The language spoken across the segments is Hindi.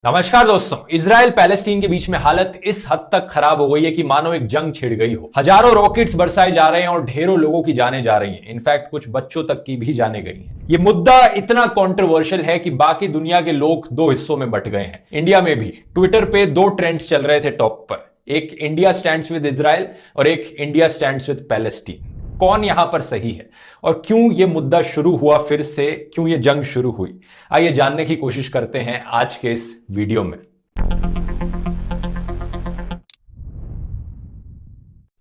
नमस्कार दोस्तों। इजराइल पैलेस्टीन के बीच में हालत इस हद तक खराब हो गई है कि मानो एक जंग छिड़ गई हो। हजारों रॉकेट्स बरसाए जा रहे हैं और ढेरों लोगों की जानें जा रही हैं। इनफैक्ट कुछ बच्चों तक की भी जानें गई हैं। ये मुद्दा इतना कंट्रोवर्शियल है कि बाकी दुनिया के लोग दो हिस्सों में बंट गए हैं। इंडिया में भी ट्विटर पे दो ट्रेंड्स चल रहे थे टॉप पर, एक इंडिया स्टैंड्स विद इजराइल और एक इंडिया स्टैंड्स विद पैलेस्टीन। कौन यहां पर सही है और क्यों यह मुद्दा शुरू हुआ, फिर से क्यों यह जंग शुरू हुई, आइए जानने की कोशिश करते हैं आज के इस वीडियो में।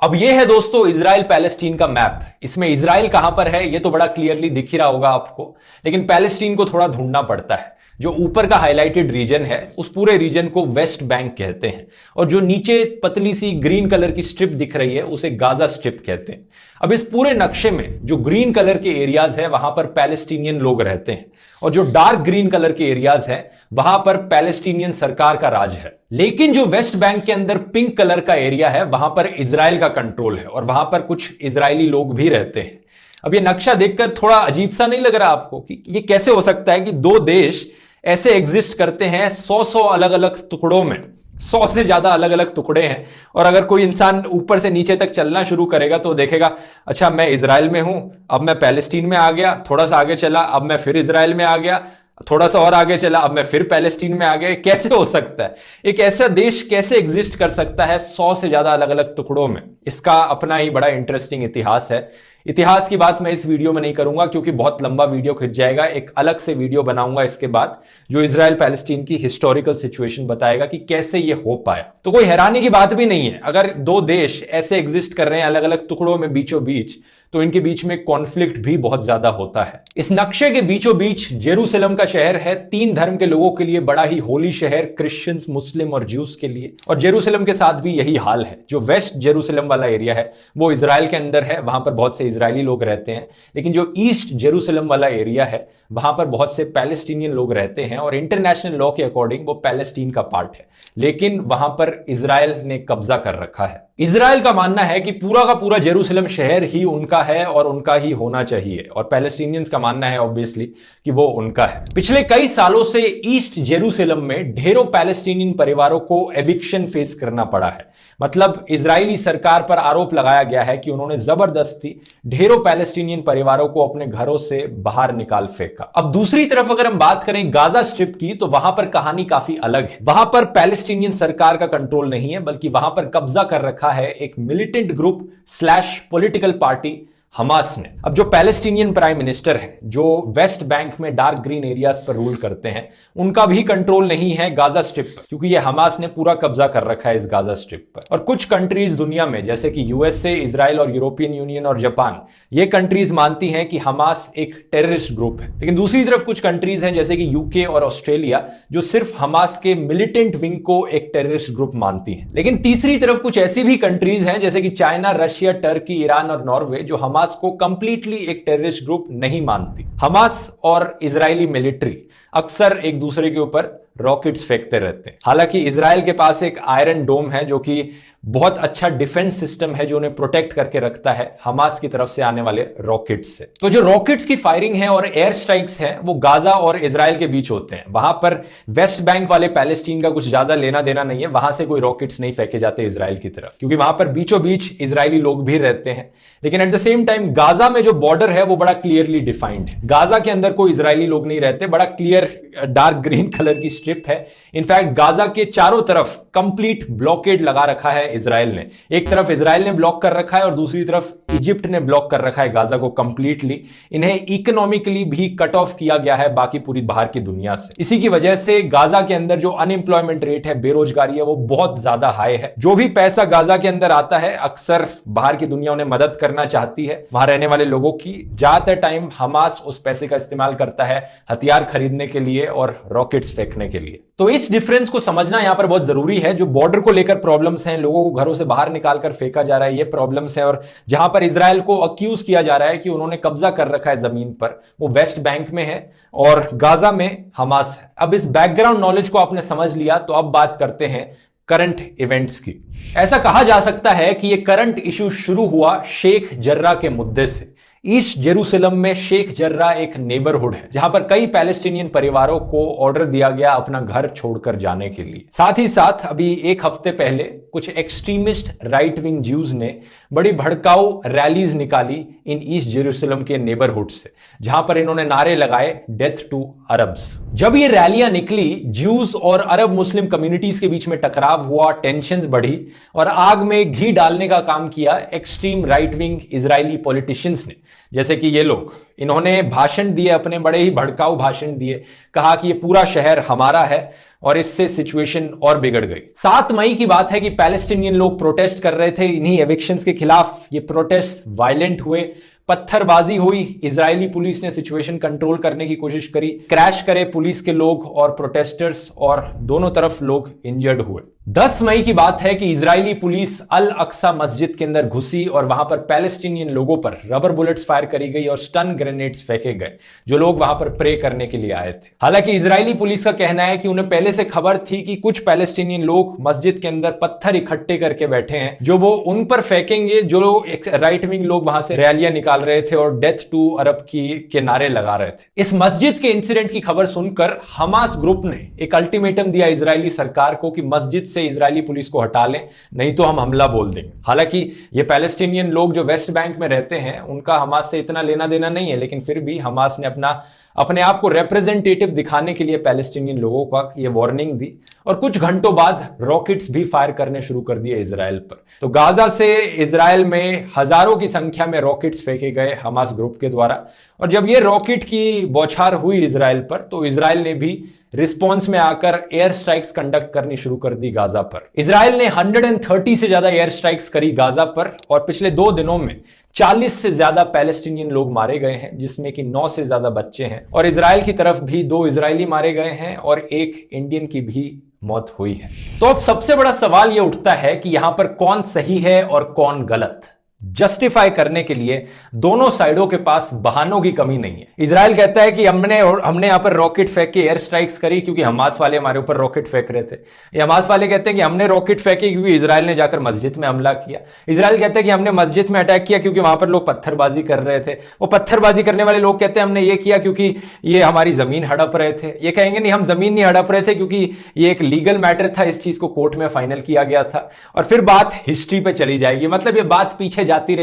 अब यह है दोस्तों इजराइल पैलेस्टीन का मैप। इसमें इजराइल कहां पर है यह तो बड़ा क्लियरली दिख ही रहा होगा आपको, लेकिन पैलेस्टीन को थोड़ा ढूंढना पड़ता है। जो ऊपर का हाईलाइटेड रीजन है उस पूरे रीजन को वेस्ट बैंक कहते हैं और जो नीचे पतली सी ग्रीन कलर की स्ट्रिप दिख रही है उसे गाजा स्ट्रिप कहते हैं। अब इस पूरे नक्शे में जो ग्रीन कलर के एरियाज है वहां पर पैलेस्टीनियन लोग रहते हैं और जो डार्क ग्रीन कलर के एरियाज है वहां पर पैलेस्टीनियन सरकार का राज है। लेकिन जो वेस्ट बैंक के अंदर पिंक कलर का एरिया है वहां पर इजराइल का कंट्रोल है और वहां पर कुछ इजरायली लोग भी रहते हैं। अब ये नक्शा देखकर थोड़ा अजीब सा नहीं लग रहा आपको कि ये कैसे हो सकता है कि दो देश ऐसे एग्जिस्ट करते हैं 100 अलग अलग टुकड़ों में, 100 से ज्यादा अलग अलग टुकड़े हैं। और अगर कोई इंसान ऊपर से नीचे तक चलना शुरू करेगा तो देखेगा अच्छा मैं इजराइल में हूं, अब मैं पैलेस्टीन में आ गया, थोड़ा सा आगे चला अब मैं फिर इजराइल में आ गया, थोड़ा सा और आगे चला अब मैं फिर पैलेस्टीन में आ गया। कैसे हो सकता है? एक ऐसा देश कैसे एग्जिस्ट कर सकता है 100 से ज्यादा अलग अलग टुकड़ों में? इसका अपना ही बड़ा इंटरेस्टिंग इतिहास है। इतिहास की बात मैं इस वीडियो में नहीं करूंगा क्योंकि बहुत लंबा वीडियो खिंच जाएगा। एक अलग से वीडियो बनाऊंगा इसके बाद जो इजराइल पैलेस्टीन की हिस्टोरिकल सिचुएशन बताएगा कि कैसे ये हो पाया। तो कोई हैरानी की बात भी नहीं है अगर दो देश ऐसे एग्जिस्ट कर रहे हैं अलग अलग टुकड़ों में बीचों बीच, तो इनके बीच में कॉन्फ्लिक्ट भी बहुत ज्यादा होता है। इस नक्शे के बीचों बीच जेरूसलम का शहर है, 3 धर्म के लोगों के लिए बड़ा ही होली शहर, क्रिश्चियंस, मुस्लिम और ज्यूस के लिए। और जेरूसलम के साथ भी यही हाल है। जो वेस्ट जेरूसलम वाला एरिया है वो इजराइल के अंदर है, वहां पर बहुत से इजरायली लोग रहते हैं। लेकिन जो ईस्ट जेरूसलम वाला एरिया है वहां पर बहुत से पैलेस्टीनियन लोग रहते हैं और इंटरनेशनल लॉ के अकॉर्डिंग वो पैलेस्टीन का पार्ट है, लेकिन वहां पर इजराइल ने कब्जा कर रखा है। इजराइल का मानना है कि पूरा का पूरा जेरूसलम शहर ही उनका है और उनका ही होना चाहिए, और पैलेस्टीनियंस का मानना है ऑब्वियसली कि वो उनका है। पिछले कई सालों से ईस्ट जेरूसलम में ढेरों पैलेस्टीनियन परिवारों को एविक्शन फेस करना पड़ा है। मतलब इजरायली सरकार पर आरोप लगाया गया है कि उन्होंने जबरदस्ती ढेरों पैलेस्टीनियन परिवारों को अपने घरों से बाहर निकाल फेंका। अब दूसरी तरफ अगर हम बात करें गाजा स्ट्रिप की तो वहां पर कहानी काफी अलग है। वहां पर पैलेस्टीनियन सरकार का कंट्रोल नहीं है, बल्कि वहां पर कब्जा कर रखा है एक militant group slash political party Hamas ने। अब जो पैलेस्टीनियन प्राइम मिनिस्टर है जो वेस्ट बैंक में डार्क ग्रीन एरियाज पर रूल करते हैं, उनका भी कंट्रोल नहीं है गाजा स्ट्रिप पर, क्योंकि ये हमास ने पूरा कब्जा कर रखा है इस गाजा स्ट्रिप पर। और कुछ कंट्रीज दुनिया में जैसे कि यूएसए, इजराइल और यूरोपियन यूनियन और जापान, ये कंट्रीज मानती हैं कि हमास एक टेररिस्ट ग्रुप है। लेकिन दूसरी तरफ कुछ कंट्रीज हैं जैसे कि यूके और ऑस्ट्रेलिया जो सिर्फ हमास के मिलिटेंट विंग को एक टेररिस्ट ग्रुप मानती हैं। लेकिन तीसरी तरफ कुछ ऐसी भी कंट्रीज हैं जैसे कि चाइना, रशिया, टर्की, ईरान और नॉर्वे जो हमास को कंप्लीटली एक टेररिस्ट ग्रुप नहीं मानती। हमास और इजरायली मिलिट्री अक्सर एक दूसरे के ऊपर रॉकेट्स फेंकते रहते हैं। हालांकि इजराइल के पास एक आयरन डोम है जो कि बहुत अच्छा डिफेंस सिस्टम है जो उन्हें प्रोटेक्ट करके रखता है हमास की तरफ से आने वाले रॉकेट्स से। तो जो रॉकेट्स की फायरिंग है और एयर स्ट्राइक्स है वो गाजा और इजराइल के बीच होते हैं। वहां पर वेस्ट बैंक वाले पैलेस्टीन का कुछ ज्यादा लेना देना नहीं है, वहां से कोई रॉकेट्स नहीं फेंके जाते इजराइल की तरफ, क्योंकि वहां पर बीचों बीच इजरायली लोग भी रहते हैं। लेकिन at the same time Gaza में जो बॉर्डर है वो बड़ा क्लियरली डिफाइंड है। गाजा के अंदर कोई इजरायली लोग नहीं रहते, बड़ा क्लियर डार्क ग्रीन कलर की स्ट्रिप है। इनफैक्ट गाजा के चारों तरफ कंप्लीट ब्लॉकेड लगा रखा है इजराइल ने। एक तरफ इजराइल ने ब्लॉक कर रखा है और दूसरी तरफ इजिप्ट ने ब्लॉक कर रखा है गाजा को कंप्लीटली। इन्हें इकोनॉमिकली भी कट ऑफ किया गया है बाकी पूरी बाहर की दुनिया से। इसी की वजह से गाजा के अंदर जो अनएम्प्लॉयमेंट रेट है, बेरोजगारी है, वो बहुत ज्यादा हाई है। जो भी पैसा गाजा के अंदर आता है अक्सर बाहर की दुनिया उन्हें मदद करना चाहती है वहां रहने वाले लोगों की। ज्यादातर टाइम हमास उस पैसे का इस्तेमाल करता है हथियार खरीदने के लिए और रॉकेट्स फेंकने के लिए। तो इस डिफरेंस को समझना यहां पर बहुत जरूरी है। जो बॉर्डर को लेकर प्रॉब्लम्स हैं, लोगों को घरों से बाहर निकालकर फेंका जा रहा है, ये प्रॉब्लम्स है। और जहां पर इजराइल को अक्यूज किया जा रहा है कि उन्होंने कब्जा कर रखा है जमीन पर, वो वेस्ट बैंक में है और गाजा में हमास है। अब इस बैकग्राउंड नॉलेज को आपने समझ लिया तो अब बात करते हैं करंट इवेंट्स की। ऐसा कहा जा सकता है कि यह करंट इशू शुरू हुआ शेख जर्रा के मुद्दे से। ईस्ट जेरूसलम में शेख जर्रा एक नेबरहुड है जहां पर कई पैलेस्टीनियन परिवारों को ऑर्डर दिया गया अपना घर छोड़कर जाने के लिए। साथ ही साथ अभी एक हफ्ते पहले कुछ एक्सट्रीमिस्ट राइट विंग ज्यूज ने बड़ी भड़काऊ रैलीज निकाली इन ईस्ट जेरूसलम के नेबरहुड से, जहां पर इन्होंने नारे लगाए डेथ टू अरब्स। जब ये रैलियां निकली, ज्यूज और अरब मुस्लिम कम्युनिटीज के बीच में टकराव हुआ, टेंशंस बढ़ी और आग में घी डालने का काम किया extreme right wing Israeli politicians ने। जैसे कि ये लोग, इन्होंने भाषण दिए, अपने बड़े ही भड़काऊ भाषण दिए, कहा कि ये पूरा शहर हमारा है और इससे सिचुएशन और बिगड़ गई। 7 मई की बात है कि पैलेस्टीनियन लोग प्रोटेस्ट कर रहे थे इन्हीं एविक्शंस के खिलाफ। ये प्रोटेस्ट वायलेंट हुए, पत्थरबाजी हुई, इजरायली पुलिस ने सिचुएशन कंट्रोल करने की कोशिश करी, क्रैश करे पुलिस के लोग और प्रोटेस्टर्स और दोनों तरफ लोग इंजर्ड हुए। 10 मई की बात है कि इजरायली पुलिस अल अक्सा मस्जिद के अंदर घुसी और वहां पर पैलेस्टीनियन लोगों पर रबर बुलेट्स फायर करी गई और स्टन ग्रेनेड्स फेंके गए जो लोग वहां पर प्रे करने के लिए आए थे। हालांकि इजरायली पुलिस का कहना है कि उन्हें पहले से खबर थी कि कुछ पैलेस्टीनियन लोग मस्जिद के अंदर पत्थर इकट्ठे करके बैठे हैं जो वो उन पर फेंकेंगे जो राइट विंग लोग वहां से रैलियां निकाल रहे थे और डेथ टू अरब के नारे लगा रहे थे। इस मस्जिद के इंसिडेंट की खबर सुनकर हमास ग्रुप ने एक अल्टीमेटम दिया इजरायली सरकार को कि मस्जिद से इजरायली पुलिस को हटा लें, नहीं तो हम हमला बोल देंगे। हालांकि ये पैलेस्टीनियन लोग जो वेस्ट बैंक में रहते हैं उनका हमास से इतना लेना देना नहीं है, लेकिन फिर भी हमास ने अपने आप को रिप्रेजेंटेटिव दिखाने के लिए पैलेस्टीनियन लोगों का ये वार्निंग दी और कुछ घंटों बाद रॉकेट्स भी फायर करने शुरू कर दिए इजराइल पर। तो गाजा से इजराइल में हजारों की संख्या में रॉकेट्स फेंके गए हमास ग्रुप के द्वारा और जब ये रॉकेट की बौछार हुई इजराइल पर तो इजराइल ने भी रिस्पॉन्स में आकर एयर स्ट्राइक्स कंडक्ट करनी शुरू कर दी गाजा पर। इजराइल ने 130 से ज्यादा एयर स्ट्राइक्स करी गाजा पर और पिछले 2 दिनों में 40 से ज्यादा पैलेस्टीनियन लोग मारे गए हैं जिसमें कि 9 से ज्यादा बच्चे हैं और इजराइल की तरफ भी 2 इजरायली मारे गए हैं और 1 इंडियन की भी मौत हुई है। तो अब सबसे बड़ा सवाल यह उठता है कि यहां पर कौन सही है और कौन गलत। जस्टिफाई करने के लिए दोनों साइडों के पास बहानों की कमी नहीं है। इजराइल कहता है कि हमने यहां पर रॉकेट फेंक के एयर स्ट्राइक्स करी क्योंकि हमास वाले हमारे ऊपर रॉकेट फेंक रहे थे। ये हमास वाले कहते हैं कि हमने रॉकेट फेंके क्योंकि इजराइल ने जाकर मस्जिद में हमला किया। इजराइल कहते हैं कि हमने मस्जिद में अटैक किया क्योंकि वहां पर लोग पत्थरबाजी कर रहे थे। वो पत्थरबाजी करने वाले लोग कहते हैं हमने ये किया क्योंकि ये हमारी जमीन हड़प रहे थे। ये कहेंगे नहीं, हम जमीन नहीं हड़प रहे थे क्योंकि ये एक लीगल मैटर था, इस चीज को कोर्ट में फाइनल किया गया था। और फिर बात हिस्ट्री पे चली जाएगी। मतलब ये बात पीछे जाती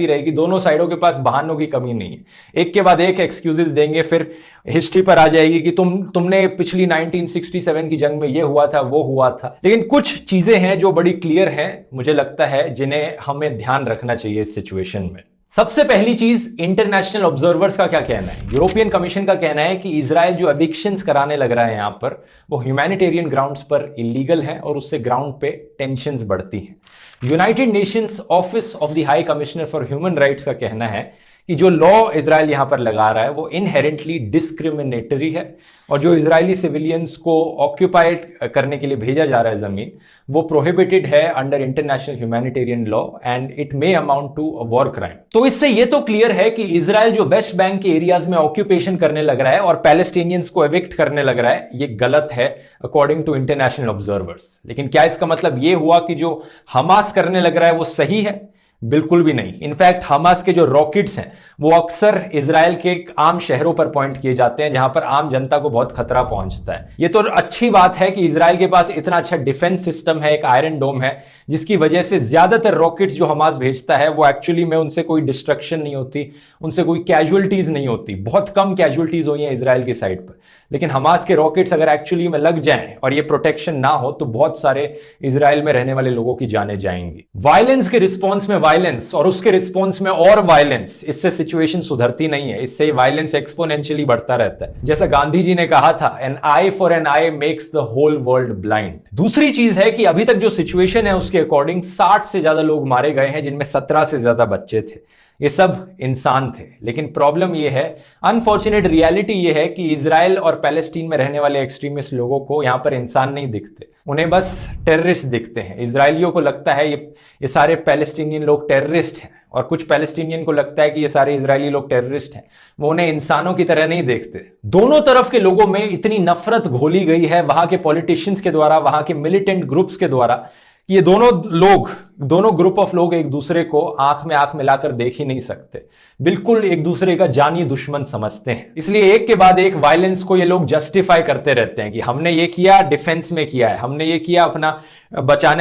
रहेगी। दोनों साइडों के पास बहानों की कमी नहीं है, एक के बाद एक एक्सक्यूजेस देंगे, फिर हिस्ट्री पर आ जाएगी कि तुमने पिछली 1967 की जंग में ये हुआ था, वो हुआ था। लेकिन कुछ चीजें हैं जो बड़ी क्लियर हैं, मुझे लगता है, जिन्हें हमें ध्यान रखना चाहिए इस सिचुएशन में। सबसे पहली चीज, इंटरनेशनल ऑब्जर्वर्स का क्या कहना है। यूरोपियन कमीशन का कहना है कि इजराइल जो एविक्शंस कराने लग रहा है यहां पर, वो ह्यूमैनिटेरियन ग्राउंड्स पर इलीगल है और उससे ग्राउंड पे टेंशंस बढ़ती हैं। United Nations office of the high commissioner for human rights का कहना है कि जो लॉ इजराइल यहां पर लगा रहा है वो इनहेरेंटली डिस्क्रिमिनेटरी है और जो इजरायली सिविलियंस को ऑक्यूपाइड करने के लिए भेजा जा रहा है जमीन, वो प्रोहिबिटेड है under international humanitarian law and it may amount to a war crime. तो इससे ये तो क्लियर है कि इजराइल जो वेस्ट बैंक के एरियाज में ऑक्यूपेशन करने लग रहा है और पैलेस्टीनियंस को एविक्ट करने लग रहा है, ये गलत है अकॉर्डिंग टू इंटरनेशनल ऑब्जर्वर्स। लेकिन क्या इसका मतलब ये हुआ कि जो हमास करने लग रहा है वो सही है? बिल्कुल भी नहीं। इनफैक्ट हमास के जो रॉकेट्स हैं वो अक्सर इजराइल के आम शहरों पर पॉइंट किए जाते हैं जहां पर आम जनता को बहुत खतरा पहुंचता है। ये तो अच्छी बात है कि इजराइल के पास इतना अच्छा डिफेंस सिस्टम है, एक आयरन डोम है, जिसकी वजह से ज्यादातर रॉकेट्स जो हमास भेजता है वो एक्चुअली में उनसे कोई डिस्ट्रक्शन नहीं होती, उनसे कोई कैजुअलिटीज नहीं होती। बहुत कम कैजुअलिटीज हुई हैं इजराइल की साइड पर। लेकिन हमास के रॉकेट्स अगर एक्चुअली में लग जाएं और ये प्रोटेक्शन ना हो तो बहुत सारे इजराइल में रहने वाले लोगों की जानें जाएंगी। वायलेंस के रिस्पॉन्स में वायलेंस और उसके रिस्पॉन्स में और वायलेंस, इससे सिचुएशन सुधरती नहीं है, इससे वायलेंस एक्सपोनेंशियली बढ़ता रहता है। जैसा गांधी जी ने कहा था, an eye for an eye makes the whole world blind. दूसरी चीज है कि अभी तक जो सिचुएशन है उसके अकॉर्डिंग 60 से ज्यादा लोग मारे गए हैं जिनमें 17 से ज्यादा बच्चे थे। ये सब इंसान थे। लेकिन प्रॉब्लम ये है, अनफॉर्चुनेट रियलिटी ये है कि इजराइल और पैलेस्टीन में रहने वाले एक्सट्रीमिस्ट लोगों को यहां पर इंसान नहीं दिखते, उन्हें बस टेररिस्ट दिखते हैं। इजरायलियों को लगता है ये सारे पैलेस्टीनियन लोग टेररिस्ट हैं और कुछ पैलेस्टीनियन को लगता है कि ये सारे इजरायली लोग टेररिस्ट हैं। वो उन्हें इंसानों की तरह नहीं देखते। दोनों तरफ के लोगों में इतनी नफरत घोली गई है वहां के पॉलिटिशियंस के द्वारा, वहां के मिलिटेंट ग्रुप्स के द्वारा, ये दोनों लोग दोनों ग्रुप ऑफ लोग एक दूसरे को आंख में आंख मिलाकर देख ही नहीं सकते, बिल्कुल एक दूसरे का जानी दुश्मन समझते हैं। इसलिए एक के बाद एक वायलेंस को ये लोग जस्टिफाई करते रहते हैं कि हमने ये किया डिफेंस में किया है, हमने ये किया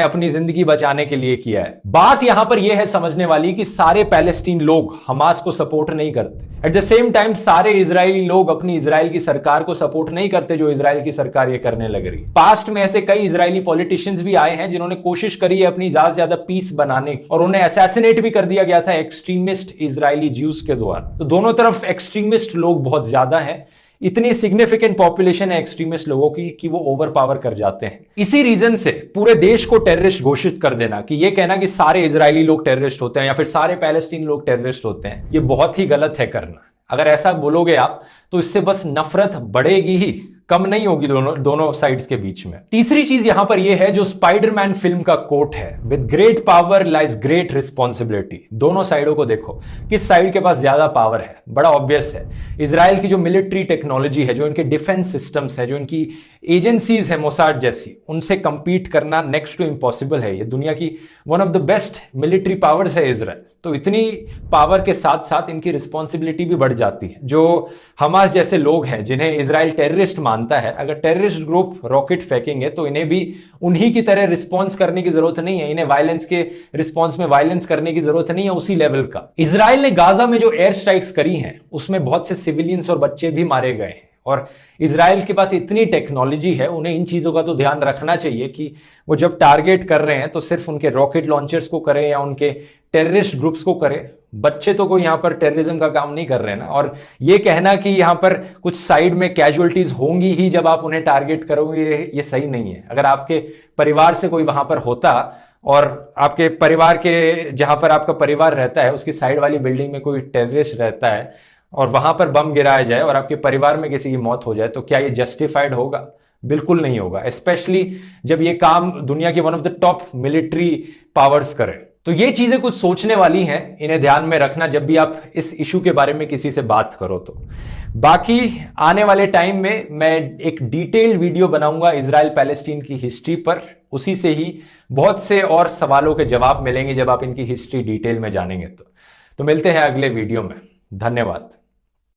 अपनी जिंदगी बचाने के लिए किया है। बात यहां पर यह है समझने वाली कि सारे पैलेस्टीन लोग हमास को सपोर्ट नहीं करते, एट द सेम टाइम सारे इजरायली लोग अपनी इजराइल की सरकार को सपोर्ट नहीं करते जो इजराइल की सरकार ये करने लग रही। पास्ट में ऐसे कई इजरायली पॉलिटिशियंस भी आए हैं जिन्होंने कोशिश करी है अपनी ज्यादा से ज्यादा पीस बनाने की, और उन्हें असैसिनेट भी कर दिया गया था एक्सट्रीमिस्ट इजरायली ज्यूज के द्वारा। तो दोनों तरफ एक्सट्रीमिस्ट लोग बहुत ज्यादा हैं, इतनी सिग्निफिकेंट पॉपुलेशन है एक्सट्रीमिस्ट लोगों की कि वो ओवर पावर कर जाते हैं। इसी रीजन से पूरे देश को टेररिस्ट घोषित कर देना, कि ये कहना कि सारे इजरायली लोग टेररिस्ट होते हैं या फिर सारे पैलेस्टीन लोग टेररिस्ट होते हैं, ये बहुत ही गलत है करना। अगर ऐसा बोलोगे आप तो इससे बस नफरत बढ़ेगी ही, कम नहीं होगी दोनों साइड्स के बीच में। तीसरी चीज यहां पर यह है जो स्पाइडरमैन फिल्म का कोट है, with great power lies great responsibility. दोनों साइडों को देखो, किस साइड के पास ज्यादा पावर है, बड़ा ऑब्वियस है। इजराइल की जो मिलिट्री टेक्नोलॉजी है, जो इनके डिफेंस सिस्टम्स है, जो इनकी एजेंसीज है मोसाड जैसी, उनसे कंपीट करना नेक्स्ट टू इम्पॉसिबल है। ये दुनिया की one of the best military powers है इजराइल। तो इतनी पावर के साथ साथ इनकी रिस्पॉन्सिबिलिटी भी बढ़ जाती है। जो हमास जैसे लोग हैं जिन्हें इजराइल टेररिस्ट मानता है, अगर टेररिस्ट ग्रुप रॉकेट फेंकेंगे तो इन्हें भी उन्हीं की तरह रिस्पॉन्स करने की जरूरत नहीं है, इन्हें वायलेंस के रिस्पॉन्स में वायलेंस करने की जरूरत नहीं है उसी लेवल का। इजराइल ने गाजा में जो एयर स्ट्राइक्स करी हैं उसमें बहुत से सिविलियंस और बच्चे भी मारे गए हैं, और इजराइल के पास इतनी टेक्नोलॉजी है, उन्हें इन चीजों का तो ध्यान रखना चाहिए कि वो जब टारगेट कर रहे हैं तो सिर्फ उनके रॉकेट लॉन्चर्स को करें या उनके टेररिस्ट ग्रुप्स को करें। बच्चे तो कोई यहां पर टेररिज्म का काम नहीं कर रहे हैं ना। और ये कहना कि यहां पर कुछ साइड में कैजुअलिटीज होंगी ही जब आप उन्हें टारगेट करोगे, ये सही नहीं है। अगर आपके परिवार से कोई वहां पर होता और आपके परिवार के जहां पर आपका परिवार रहता है उसकी साइड वाली बिल्डिंग में कोई टेररिस्ट रहता है और वहां पर बम गिराया जाए और आपके परिवार में किसी की मौत हो जाए, तो क्या ये जस्टिफाइड होगा? बिल्कुल नहीं होगा, स्पेशली जब ये काम दुनिया की one of the top military powers करे। तो ये चीजें कुछ सोचने वाली हैं, इन्हें ध्यान में रखना जब भी आप इस इशू के बारे में किसी से बात करो। तो बाकी आने वाले टाइम में मैं एक डिटेल्ड वीडियो बनाऊंगा इजराइल पैलेस्टीन की हिस्ट्री पर, उसी से ही बहुत से और सवालों के जवाब मिलेंगे जब आप इनकी हिस्ट्री डिटेल में जानेंगे। तो मिलते हैं अगले वीडियो में। धन्यवाद।